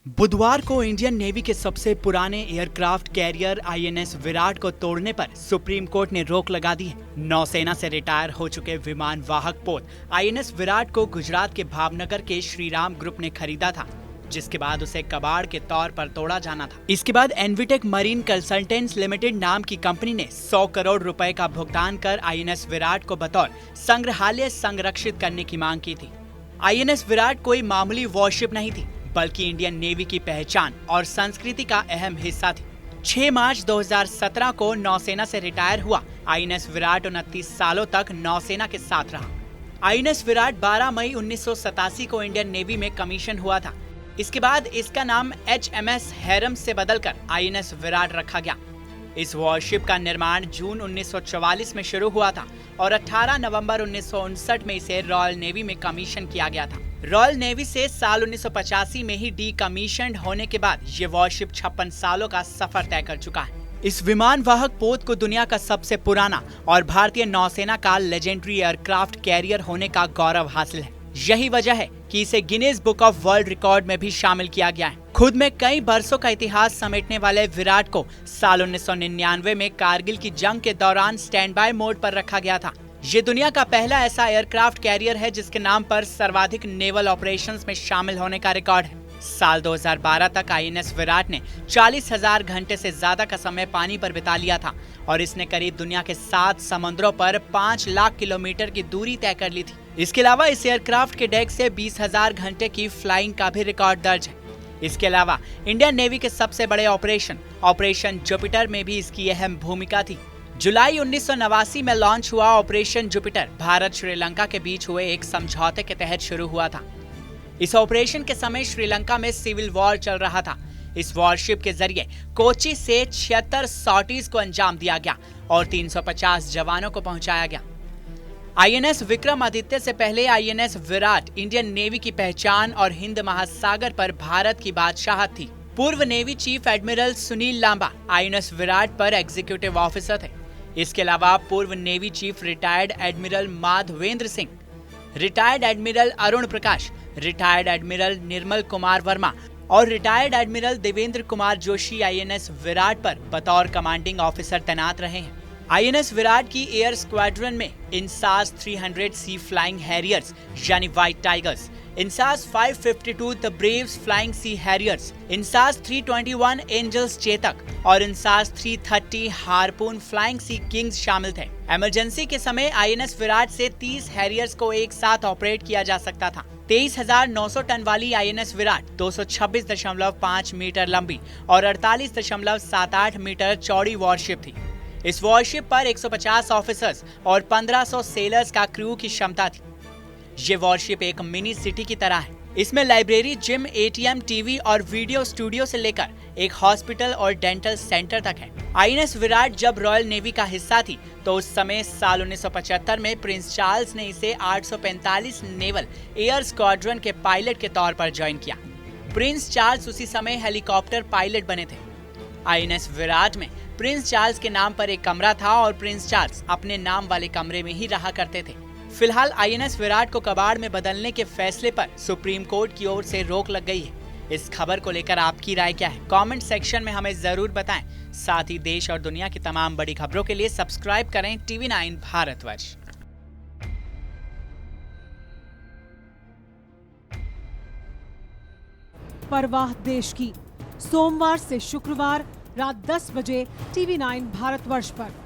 बुधवार को Indian navy के सबसे पुराने एयरक्राफ्ट कैरियर आईएनएस विराट को तोड़ने पर सुप्रीम कोर्ट ने रोक लगा दी है। नौसेना से रिटायर हो चुके विमान वाहक पोत आईएनएस विराट को गुजरात के भावनगर के श्रीराम ग्रुप ने खरीदा था, जिसके बाद उसे कबाड़ के तौर पर तोड़ा जाना था। इसके बाद एनवीटेक मरीन कंसल्टेंट्स लिमिटेड नाम की कंपनी ने 100 करोड़ रुपए का भुगतान कर आईएनएस विराट को बतौर संग्रहालय संरक्षित करने की मांग की थी। आईएनएस विराट कोई मामूली वॉरशिप नहीं थी, बल्कि इंडियन नेवी की पहचान और संस्कृति का अहम हिस्सा थी। 6 मार्च 2017 को नौसेना से रिटायर हुआ आईएनएस विराट 29 सालों तक नौसेना के साथ रहा। आईएनएस विराट 12 मई 1987 को इंडियन नेवी में कमीशन हुआ था। इसके बाद इसका नाम HMS हैरम से बदलकर आईएनएस विराट रखा गया। इस वॉरशिप का निर्माण जून 1944 में शुरू हुआ था और 18 नवंबर 1959 में इसे रॉयल नेवी में कमीशन किया गया था। रॉयल नेवी से साल 1985 में ही डीकमीशन्ड होने के बाद ये वॉरशिप 56 सालों का सफर तय कर चुका है। इस विमान वाहक पोत को दुनिया का सबसे पुराना और भारतीय नौसेना का लेजेंडरी एयरक्राफ्ट कैरियर होने का गौरव हासिल है। यही वजह है कि इसे Guinness book of world record में भी शामिल किया गया है। खुद में कई बरसों का इतिहास समेटने वाले विराट को साल 1999 में कारगिल की जंग के दौरान स्टैंड बाय मोड पर रखा गया था। ये दुनिया का पहला ऐसा एयरक्राफ्ट कैरियर है जिसके नाम पर सर्वाधिक नेवल ऑपरेशंस में शामिल होने का रिकॉर्ड है। साल 2012 तक आईएनएस विराट ने 40,000 घंटे से ज्यादा का समय पानी पर बिता लिया था और इसने करीब दुनिया के 7 समुद्रों पर 5 लाख किलोमीटर की दूरी तय कर ली थी। इसके अलावा इस एयरक्राफ्ट के डेक से 20,000 घंटे की फ्लाइंग का भी रिकॉर्ड दर्ज है। इसके अलावा इंडियन नेवी के सबसे बड़े ऑपरेशन जुपिटर में भी इसकी अहम भूमिका थी। जुलाई 1989 में लॉन्च हुआ ऑपरेशन जुपिटर भारत श्रीलंका के बीच हुए एक समझौते के तहत शुरू हुआ था। इस ऑपरेशन के समय श्रीलंका में सिविल वॉर चल रहा था। इस वॉरशिप के जरिए कोची से 76 सॉर्टीज को अंजाम दिया गया और 350 जवानों को पहुंचाया गया। आईएनएस विक्रमादित्य से पहले आईएनएस विराट इंडियन नेवी की पहचान और हिंद महासागर पर भारत की बादशाहत थी। पूर्व navy chief admiral Sunil Lamba INS Viraat पर एग्जीक्यूटिव ऑफिसर थे। इसके अलावा पूर्व navy chief retired admiral Madhvendra Singh, retired admiral Arun Prakash, retired admiral Nirmal Kumar Verma और retired admiral Devendra Kumar Joshi INS Viraat पर बतौर कमांडिंग ऑफिसर तैनात रहे हैं। आईएनएस विराट की एयर स्क्वाड्रन में इंसास 300 सी फ्लाइंग हैरियर्स यानी white tigers, INAS 552 the braves flying sea harriers, INAS 321 angels Chetak और INAS 330 harpoon flying sea kings शामिल थे। इमरजेंसी के समय आईएनएस विराट से 30 हैरियर्स को एक साथ ऑपरेट किया जा सकता था। 23,900 टन वाली आईएनएस विराट 226.5 मीटर लंबी और 48.78 मीटर चौड़ी वॉरशिप थी। इस वॉरशिप पर 150 ऑफिसर्स और 1500 सेलर्स का क्रू की क्षमता थी। ये वॉरशिप एक मिनी सिटी की तरह है। इसमें लाइब्रेरी, जिम, एटीएम, टीवी और वीडियो स्टूडियो से लेकर एक हॉस्पिटल और डेंटल सेंटर तक है। आईएनएस विराट जब रॉयल नेवी का हिस्सा थी तो उस समय साल 1975 में प्रिंस चार्ल्स ने इसे 845 नेवल एयर स्क्वाड्रन के पायलट के तौर पर ज्वाइन किया। प्रिंस चार्ल्स उसी समय हेलीकॉप्टर पायलट बने थे। आईएनएस विराट में प्रिंस चार्ल्स के नाम पर एक कमरा था और प्रिंस चार्ल्स अपने नाम वाले कमरे में ही रहा करते थे। फिलहाल आईएनएस विराट को कबाड़ में बदलने के फैसले पर सुप्रीम कोर्ट की ओर से रोक लग गई है। इस खबर को लेकर आपकी राय क्या है? कमेंट सेक्शन में हमें जरूर बताएं। साथ ही देश और दुनिया की तमाम बड़ी खबरों के लिए सब्सक्राइब करें TV9 भारतवर्ष। परवाह देश की, सोमवार से शुक्रवार रात 10 बजे TV9 भारतवर्ष पर।